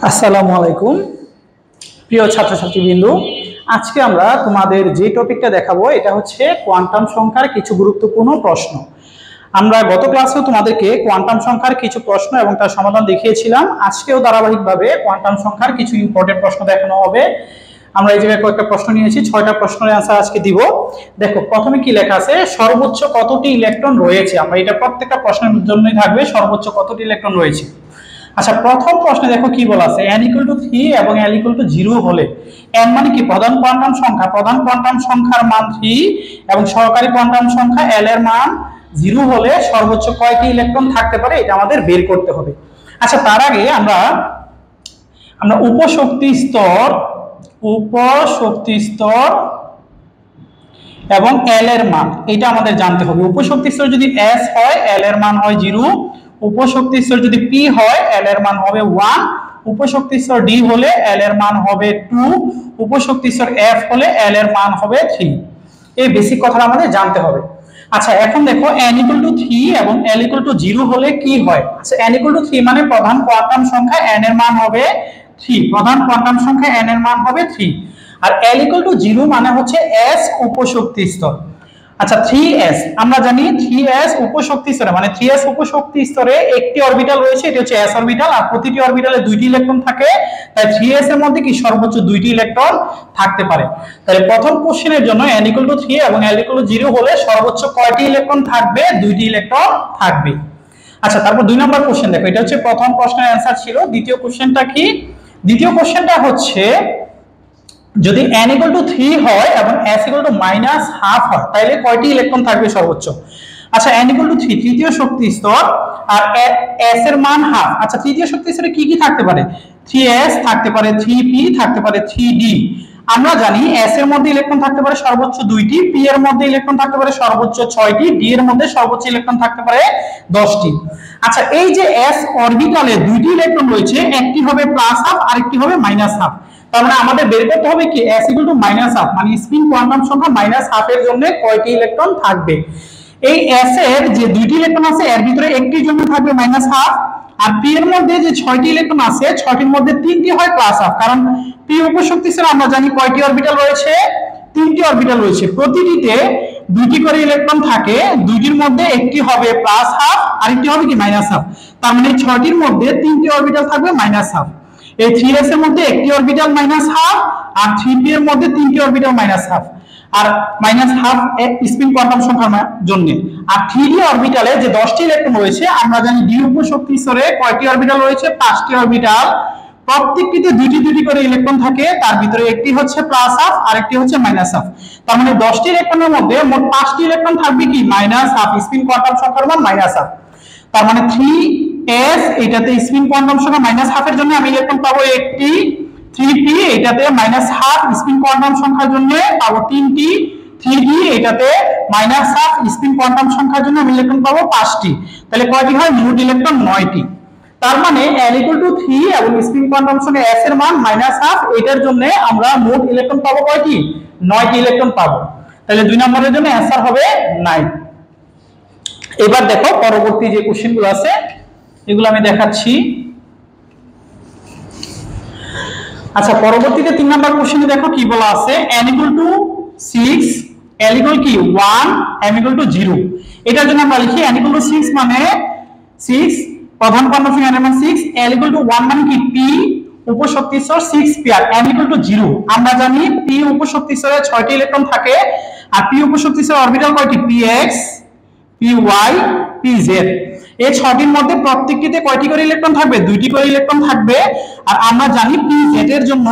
আসসালামু আলাইকুম প্রিয় ছাত্রছাত্রীবৃন্দ, আজকে আমরা তোমাদের যে টপিকটা দেখাবো এটা হচ্ছে কোয়ান্টাম সংখ্যার কিছু গুরুত্বপূর্ণ প্রশ্ন। আমরা গত ক্লাসেও তোমাদেরকে কোয়ান্টাম সংখ্যার কিছু প্রশ্ন এবং তার সমাধান দেখিয়েছিলাম। আজকেও ধারাবাহিকভাবে কোয়ান্টাম সংখ্যার কিছু ইম্পর্টেন্ট প্রশ্ন দেখানো হবে। আমরা এই জায়গায় কয়েকটা প্রশ্ন নিয়েছি, 6টা প্রশ্নের অ্যান্সার আজকে দিব। দেখো প্রথমে কি লেখা আছে, সর্বোচ্চ কতটি ইলেকট্রন রয়েছে। আমরা এটা প্রত্যেকটা প্রশ্নের জন্যই থাকবে সর্বোচ্চ কতটি ইলেকট্রন রয়েছে। আচ্ছা, প্রথম প্রশ্নে দেখো কি বলা আছে, n = 3 এবং l = 0 হলে n মানে কি প্রধান কোয়ান্টাম সংখ্যা, প্রধান কোয়ান্টাম সংখ্যার মান 3 এবং সহকারী কোয়ান্টাম সংখ্যা l এর মান 0 হলে সর্বোচ্চ কয়টি ইলেকট্রন থাকতে পারে এটা আমাদের বের করতে হবে। আচ্ছা, তার আগে আমরা উপশক্তি স্তর এবং l এর মান এটা আমাদের জানতে হবে। উপশক্তি স্তর যদি s হয় l এর মান হয় 0, উপশক্তি স্তর যদি p হয় l এর মান হবে 1, উপশক্তি স্তর d হলে l এর মান হবে 2, উপশক্তি স্তর f হলে l এর মান হবে 3। এই বেসিক কথাটা আমাদের জানতে হবে। আচ্ছা, এখন দেখো n = 3 এবং l = 0 হলে কি হয়। আচ্ছা, n = 3 মানে প্রধান কোয়ান্টাম সংখ্যা n এর মান হবে 3, প্রধান কোয়ান্টাম সংখ্যা n এর মান হবে 3। আর l = 0 মানে হচ্ছে s উপশক্তি স্তর। আচ্ছা, 3s আমরা জানি 3s উপশক্তি স্তরে মানে 3s উপশক্তি স্তরে একটি অরবিটাল রয়েছে, এটা হচ্ছে s অরবিটাল, আর প্রতিটি অরবিটালে দুইটি ইলেকট্রন থাকে। তাই 3s এর মধ্যে কি সর্বোচ্চ দুইটি ইলেকট্রন থাকতে পারে। তাহলে প্রথম কোশ্চেনের জন্য n = 3 এবং l = 0 হলে সর্বোচ্চ কয়টি ইলেকট্রন থাকবে, দুইটি ইলেকট্রন থাকবে। আচ্ছা, তারপর 2 নম্বর কোশ্চেন দেখো, এটা হচ্ছে প্রথম প্রশ্নের অ্যানসার ছিল। দ্বিতীয় কোশ্চেনটা কি, দ্বিতীয় কোশ্চেনটা হচ্ছে যদি n = 3 হয় এবং s = -½ হয় তাহলে কয়টি ইলেকট্রন থাকবে সর্বোচ্চ। আচ্ছা, n = 3 তৃতীয় শক্তি স্তর আর s এর মান ½। আচ্ছা, তৃতীয় শক্তি স্তরে কি কি থাকতে পারে, 3s থাকতে পারে, 3p থাকতে পারে, 3d। আমরা জানি s এর মধ্যে ইলেকট্রন থাকতে পারে সর্বোচ্চ 2টি, p এর মধ্যে ইলেকট্রন থাকতে পারে সর্বোচ্চ 6টি, d এর মধ্যে সর্বোচ্চ ইলেকট্রন থাকতে পারে 10টি। আচ্ছা, এই যে s অরবিটালে দুইটি ইলেকট্রন রয়েছে, একটি হবে +½ আর একটি হবে -½ তার মানে আমাদের বের করতে হবে কি s = -½ মানে স্পিন কোয়ান্টাম সংখ্যা -½ এর জন্য কয়টি ইলেকট্রন থাকবে। এই s এর যে দুইটি ইলেকট্রন আছে এর ভিতরে একটির জন্য থাকবে -½ আর p এর মধ্যে যে 6টি ইলেকট্রন আছে 6টির মধ্যে 3টি হয় +½ কারণ p উপশক্তি স্তরে আমরা জানি কয়টি অরবিটাল রয়েছে, 3টি অরবিটাল রয়েছে, প্রতিটিতে দুইটি করে ইলেকট্রন থাকে, দুইটির মধ্যে একটি হবে +½ আর একটি হবে কি -½ তার মানে 6টির মধ্যে 3টি অরবিটাল থাকবে -½ এই 3s এর মধ্যে একটি অরবিটাল -½ আর 3p এর মধ্যে 3টি অরবিটাল -½ আর -½ স্পিন কোয়ান্টাম সংখ্যার জন্য। আর 3d অরবিটালে যে 10টি ইলেকট্রন রয়েছে আমরা জানি d উপশক্তি স্তরে কয়টি অরবিটাল রয়েছে, 5টি অরবিটাল, প্রত্যেকটিতে দুইটি দুইটি করে ইলেকট্রন থাকে, তার ভিতরে একটি হচ্ছে +½ আর একটি হচ্ছে -½ তার মানে 10টি ইলেকট্রনের মধ্যে মোট 5টি ইলেকট্রন থাকবে কি -½ স্পিন কোয়ান্টাম সংখ্যার মান -½ তার মানে 3s এটাতে স্পিন কোয়ান্টাম সংখ্যা -½ এর জন্য আমি ইলেকট্রন পাবো একটি, 3p এটাতে -½ স্পিন কোয়ান্টাম সংখ্যার জন্য পাবো 3টি, 3d এটাতে -½ স্পিন কোয়ান্টাম সংখ্যার জন্য আমি ইলেকট্রন পাবো 5টি। তাহলে কয়টি হয়, মোট ইলেকট্রন 9টি। তার মানে l = 3 এবং স্পিন কোয়ান্টাম সংখ্যা s এর মান -½ এটার জন্য আমরা মোট ইলেকট্রন পাবো কয়টি, 9টি ইলেকট্রন পাবো। তাহলে 2 নম্বরের জন্য অ্যানসার হবে 9। এবার দেখো পরবর্তী যে কোশ্চেনগুলো আছে এগুলো আমি দেখাচ্ছি। আচ্ছা, পরবর্তীতে 3 নম্বর কোশ্চেনে দেখো কি বলা আছে, n = 6 l = কি 1 m = 0। এটার জন্য আমরা লিখি n = 6 মানে 6 প্রধান কোয়ান্টাম সংখ্যা n এর মান 6, l = 1 মানে কি p উপশক্তি স্তর 6p আর m = 0। আমরা জানি p উপশক্তি স্তরে 6টি ইলেকট্রন থাকে আর p উপশক্তি স্তরে অরবিটাল কয়টি, px py pz। এই 6টির মধ্যে প্রত্যেকটিতে কয়টি করে ইলেকট্রন থাকবে, দুইটি করে ইলেকট্রন থাকবে। আর আমরা জানি pz এর জন্য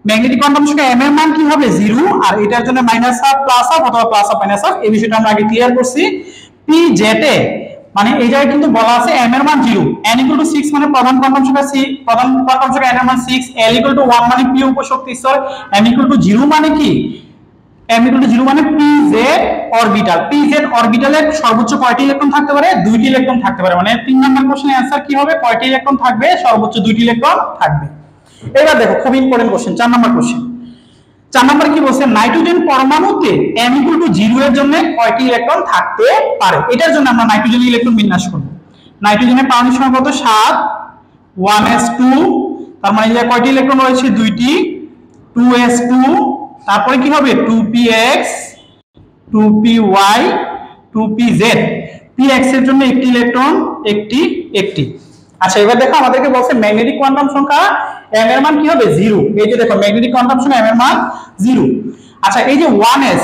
ম্যাগনেটিক কোয়ান্টাম সংখ্যা m এর মান কি হবে 0 আর এটার জন্য -½ +½ অথবা +½ এই বিষয়টা আমরা আগে ক্লিয়ার করছি। pz এ মানে এই জায়গায় কিন্তু বলা আছে m এর মান 0, n = 6 মানে প্রধান কোয়ান্টাম সংখ্যা n এর মান 6, l = 1 মানে p উপশক্তি স্তর, m = 0 মানে কি, m = 0 মানে pz অরবিটাল, pz অরবিটালে সর্বোচ্চ কয়টি ইলেকট্রন থাকতে পারে, দুইটি ইলেকট্রন থাকতে পারে। মানে 3 নম্বর কোশ্চেনের অ্যানসার কি হবে, কয়টি ইলেকট্রন থাকবে, সর্বোচ্চ দুইটি ইলেকট্রন থাকবে। এবার দেখো খুব ইম্পর্টেন্ট কোশ্চেন 4 নম্বর কোশ্চেন। 4 নম্বরে কি বলছে, নাইট্রোজেন পরমাণুতে m = 0 এর জন্য কয়টি ইলেকট্রন থাকতে পারে। এটার জন্য আমরা নাইট্রোজেনের ইলেকট্রন বিন্যাস করব। নাইট্রোজেনের পারমাণবিক সংখ্যা কত, 7, 1s2 তার মানে যে কয়টি ইলেকট্রন রয়েছে দুইটি 2s2 তারপরে কি হবে 2px 2py 2pz px এর জন্য একটি ইলেকট্রন একটি আচ্ছা এবার দেখো আমাদেরকে বলছে ম্যাগনেটিক কোয়ান্টাম সংখ্যা m এর মান কি হবে 0 এই যে দেখো ম্যাগনেটিক কোয়ান্টাম সংখ্যা m এর মান 0 আচ্ছা এই যে 1s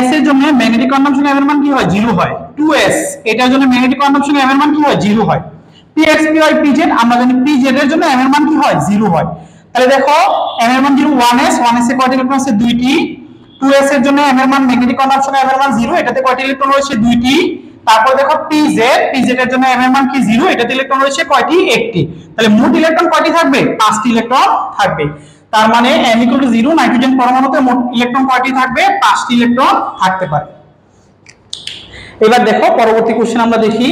s এর জন্য ম্যাগনেটিক কোয়ান্টাম সংখ্যা m এর মান কি হয় 0 হয় 2s এটার জন্য ম্যাগনেটিক কোয়ান্টাম সংখ্যা m এর মান কি হয় 0 হয় px py pz আমরা জানি pz এর জন্য m এর মান কি হয় 0 হয় তাহলে দেখো m এর মান 0 1s এ কয়টি ইলেকট্রন আছে দুইটি 2s এর জন্য m এর মান ম্যাগনেটিক কোয়ান্টাম সংখ্যা m এর মান 0 এটাতে কয়টি ইলেকট্রন রয়েছে দুইটি তারপর দেখো pz এর জন্য m এর মান কি 0 এটাতে ইলেকট্রন রয়েছে কয়টি একটি তাহলে মোট ইলেকট্রন কয়টি থাকবে 5টি ইলেকট্রন থাকবে তার মানে m = 0 নাইট্রোজেন পরমাণুতে মোট ইলেকট্রন কয়টি থাকবে 5টি ইলেকট্রন থাকতে পারে এবার দেখো পরবর্তী কোশ্চেন আমরা দেখি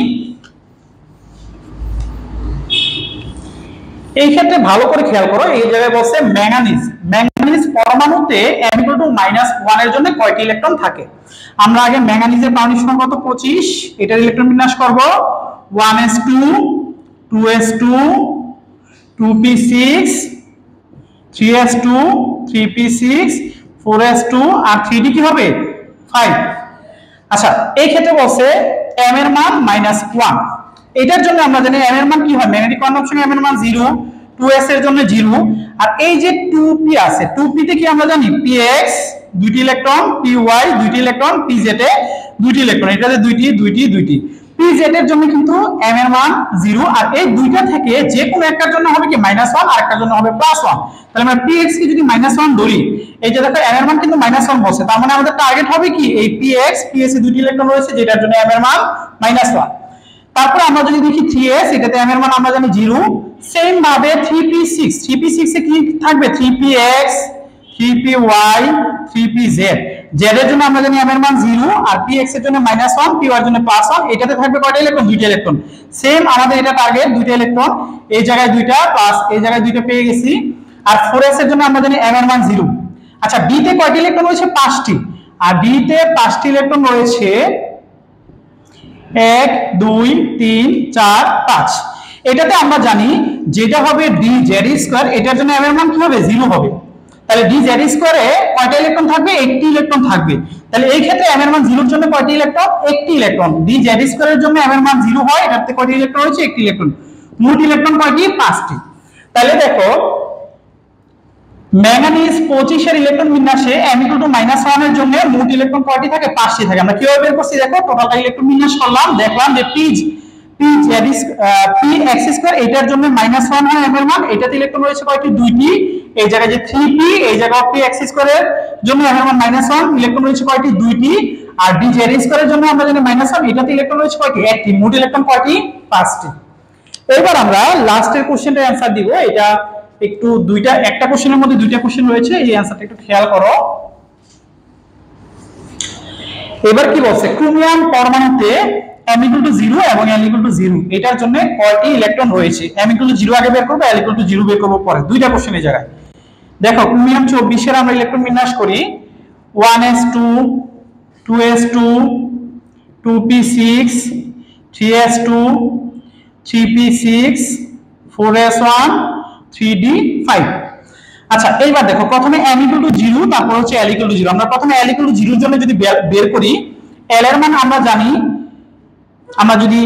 এই ক্ষেত্রে ভালো করে খেয়াল করো এই জায়গায় বলছে ম্যাঙ্গানিজ পরমাণুতে m = -1 এর জন্য কয়টি ইলেকট্রন থাকে আমরা আগে ম্যাঙ্গানিজের পারমাণবিক সংখ্যা কত 25 এটার ইলেকট্রন বিন্যাস করব 1s2 2s2 2p6 3s2 3p6 4s2 আর 3d কি হবে 5 আচ্ছা এই ক্ষেত্রে বলছে m এর মান -1 এটার জন্য আমরা জানি m এর মান কি হয় ম্যাগনেটিক কোয়ান্টাম সংখ্যা m এর মান 0 2s এর জন্য 0 আর এই যে 2p আছে 2p তে কি আমরা জানি px দুইটি ইলেকট্রন py দুইটি ইলেকট্রন pz এ দুইটি ইলেকট্রন এটাতে দুইটি pz এর জন্য কিন্তু m এর মান 0 আর এই দুইটা থেকে যে কোনো একটার জন্য হবে কি -1 আর একটার জন্য হবে +1 তাহলে আমরা px কে যদি -1 ধরি এই যে দেখো m এর মান কিন্তু -1 বসে তার মানে আমাদের টার্গেট হবে কি এই px এ দুইটি ইলেকট্রন রয়েছে যেটার জন্য m এর মান -1 তারপর আমরা যদি দেখি 3s এটাতে m এর মান আমরা জানি 0 সেম ভাবে 3p6 এ কি থাকবে 3px 3py 3pz z এর জন্য আমরা জানি m এর মান 0 আর px এর জন্য -1 py এর জন্য +1 এটাতে থাকবে কয়টা ইলেকট্রন দুইটা ইলেকট্রন সেম আমাদের এটা টার্গেট দুইটা ইলেকট্রন এই জায়গায় দুইটা প্লাস এই জায়গায় দুইটা পেয়ে গেছি আর 4s এর জন্য আমরা জানি m এর মান 0 আচ্ছা d তে কয়টা ইলেকট্রন রয়েছে 5টি আর d তে 5টি ইলেকট্রন রয়েছে 1 2 3 4 5 এটাতে আমরা জানি যেটা হবে dz2 এটার জন্য m এর মান কি হবে 0 হবে তাহলে dz2 এ কয়টা ইলেকট্রন থাকবে একটি ইলেকট্রন থাকবে তাহলে এই ক্ষেত্রে m এর মান 0 এর জন্য কয়টি ইলেকট্রন একটি ইলেকট্রন dz2 এর জন্য m এর মান 0 হয় এটাতে কয়টি ইলেকট্রন রয়েছে একটি ইলেকট্রন মোট ইলেকট্রন কয়টি 5টি তাহলে দেখো ম্যাঙ্গানিজ 25 এর ইলেকট্রন বিন্যাসে m = -1 এর জন্য মোট ইলেকট্রন কয়টি থাকে 5টি থাকে আমরা কিভাবে বের করছি দেখো টোটালটা ইলেকট্রন বিন্যাস করলাম দেখলাম যে px2 এটার জন্য -1 হয় m এর মান এটাতে ইলেকট্রন রয়েছে কয়টি দুইটি এই জায়গায় যে 3p এই জায়গায় px2 এর জন্য m এর মান -1 ইলেকট্রন রয়েছে কয়টি দুইটি আর dz2 এর জন্য আমরা জানি -1 এটাতে ইলেকট্রন রয়েছে কয়টি একটি মোট ইলেকট্রন কয়টি 5টি এবার আমরা লাস্টের কোশ্চেনটার অ্যানসার দিব এটা একটু একটা কোশ্চেনের মধ্যে দুইটা কোশ্চেন রয়েছে এই অ্যানসারটা একটু খেয়াল করো এবার কি বলছে ক্রোমিয়াম পরমাণুতে m = 0 এবং l = 0 এটার জন্য কয়টি ইলেকট্রন রয়েছে m = 0 আগে বের করব l = 0 বের করব পরে দুইটা কোশ্চেন এই জায়গায় দেখো ক্রোমিয়াম 24 এর আমরা ইলেকট্রন বিন্যাস করি 1s2 2s2 2p6 3s2 3p6 4s1 3d5 আচ্ছা এইবার দেখো প্রথমে m = 0 তারপর হচ্ছে l = 0 আমরা প্রথমে l = 0 এর জন্য যদি বের করি l এর মান আমরা যদি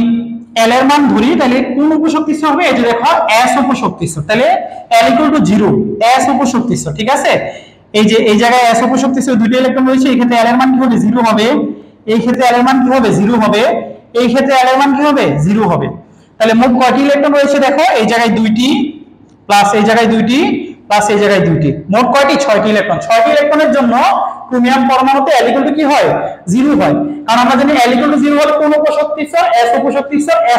l এর মান ধরি তাহলে কোন উপশক্তি স্তর হবে এই যে দেখো s উপশক্তি স্তর তাহলে l = 0 s উপশক্তি স্তর ঠিক আছে এই যে এই জায়গায় s উপশক্তি স্তর দুটো ইলেকট্রন রয়েছে এই ক্ষেত্রে l এর মান কি হবে 0 হবে এই ক্ষেত্রে l এর মান কি হবে 0 হবে এই ক্ষেত্রে l এর মান কি হবে 0 হবে তাহলে মোট কয়টি ইলেকট্রন রয়েছে দেখো এই জায়গায় দুইটি প্লাস এই জায়গায় দুইটি প্লাস এই জায়গায় দুইটি মোট কয়টি 6টি ইলেকট্রন 6টি ইলেকট্রনের জন্য ক্রোমিয়াম পরমাণুতে l = কি হয় 0 হয় কারণ আমরা জানি l = 0 হলে কোন উপশক্তি স্তর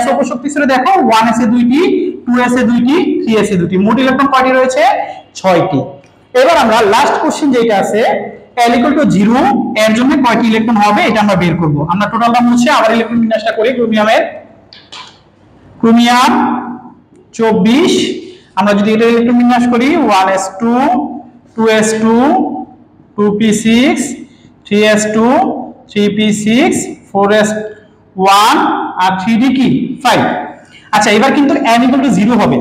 s উপশক্তি স্তরে দেখো 1s এ দুইটি 2s এ দুইটি 3s এ দুইটি মোট ইলেকট্রন কয়টি রয়েছে 6টি এবার আমরা লাস্ট কোশ্চেন যেটা আছে l = 0 এর জন্য কয়টি ইলেকট্রন হবে এটা আমরা বের করব আমরা টোটালটা মুছে আবার ইলেকট্রন বিন্যাসটা করি ক্রোমিয়াম 24 আমরা যদি এটা ইলেকট্রন বিন্যাস করি 1s2 2s2 2p6 3s2 3p6 4s1 আর 3d কি 5 আচ্ছা এবার কিন্তু m = 0 হবে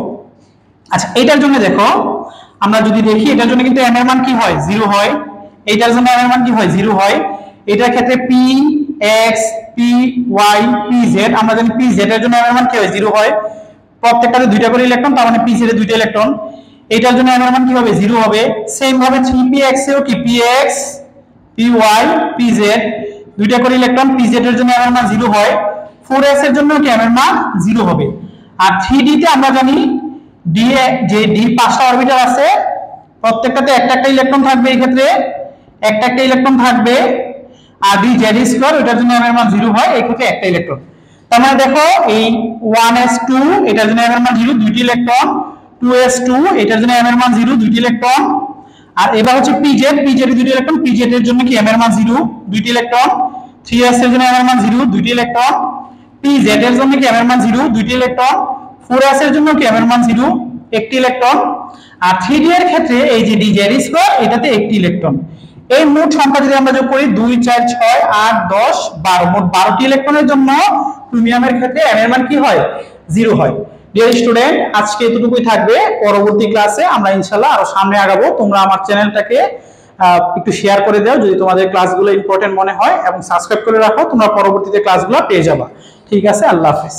আচ্ছা এটার জন্য দেখো আমরা যদি দেখি এটার জন্য কিন্তু m এর মান কি হয় 0 হয়, এটার জন্য m এর মান কি হয় 0 হয়। এটার ক্ষেত্রে p x p y p z আমরা জানি p z এর জন্য m এর মান কি হয় 0 হয়, প্রত্যেকটাতে দুইটা করে ইলেকট্রন, তার মানে p z এর দুইটা ইলেকট্রন। এটার জন্য m এর মান কি হবে 0 হবে। সেম ভাবে 3px এও কি px py pz দুইটা করে ইলেকট্রন, pz এর জন্য m এর মান 0 হয়। 4s এর জন্য কি m এর মান 0 হবে। আর 3d তে আমরা জানি d যে d পাঁচটা অরবিটাল আছে, প্রত্যেকটাতে একটা একটা ইলেকট্রন থাকবে, এই ক্ষেত্রে একটা একটা ইলেকট্রন থাকবে। আর d z স্কয়ার এটার জন্য m এর মান 0 হয়, এই ক্ষেত্রে একটা ইলেকট্রন। তার মানে দেখো এই 1s2 এটার জন্য m এর মান 0 দুইটি ইলেকট্রন, 2s2 এটার জন্য m এর মান 0 দুইটি ইলেকট্রন। আর এবার হচ্ছে pz এর দুইটি ইলেকট্রন, pz এর জন্য কি m এর মান 0 দুইটি ইলেকট্রন। 3s এর জন্য m এর মান 0 দুইটি ইলেকট্রন, pz এর জন্য কি m এর মান 0 দুইটি ইলেকট্রন, 4s এর জন্য কি m এর মান 0 একটি ইলেকট্রন। আর 3d এর ক্ষেত্রে এই যে dz স্কয়ার এটাতে একটি ইলেকট্রন। এই মোট সংখ্যা যদি আমরা যোগ করি 2 4 6 8 10 12 মোট 12টি ইলেকট্রনের জন্য ক্রোমিয়ামের ক্ষেত্রে m এর মান কি হয় 0 হয়। ডিয়ার স্টুডেন্ট আজকে এতটুকুই থাকবে, পরবর্তী ক্লাসে আমরা ইনশাআল্লাহ আরো সামনে আগাবো। তোমরা আমার চ্যানেলটাকে একটু শেয়ার করে দাও যদি তোমাদের ক্লাসগুলো ইম্পর্টেন্ট মনে হয়, এবং সাবস্ক্রাইব করে রাখো, তোমরা পরবর্তীতে ক্লাসগুলো পেয়ে যাবে। ঠিক আছে, আল্লাহ হাফেজ।